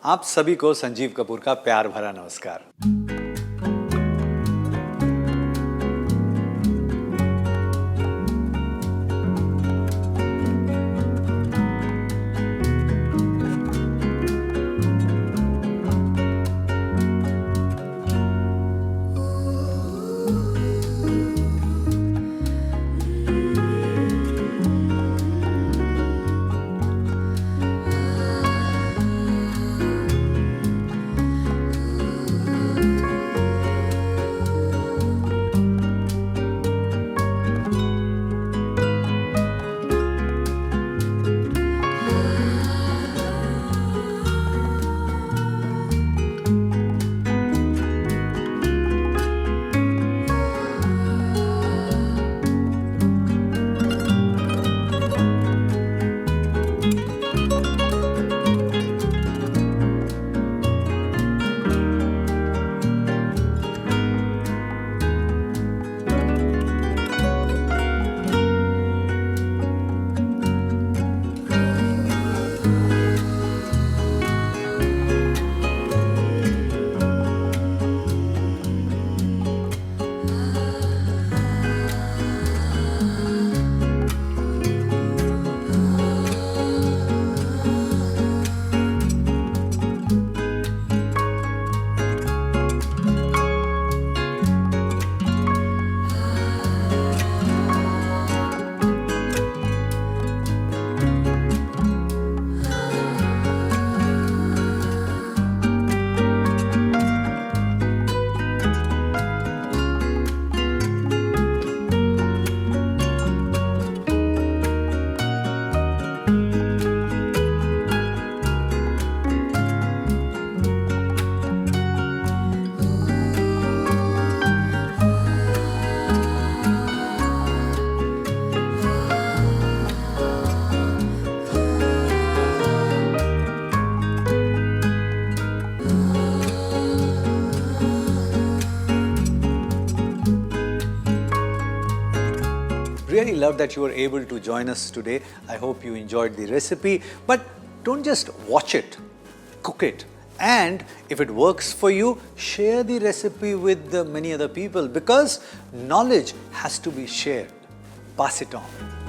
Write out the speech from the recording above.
आप सभी को संजीव कपूर का प्यार भरा नमस्कार। Really love that you were able to join us today. I hope you enjoyed the recipe. But don't just watch it, cook it. And if it works for you, share the recipe with many other people, because knowledge has to be shared. Pass it on.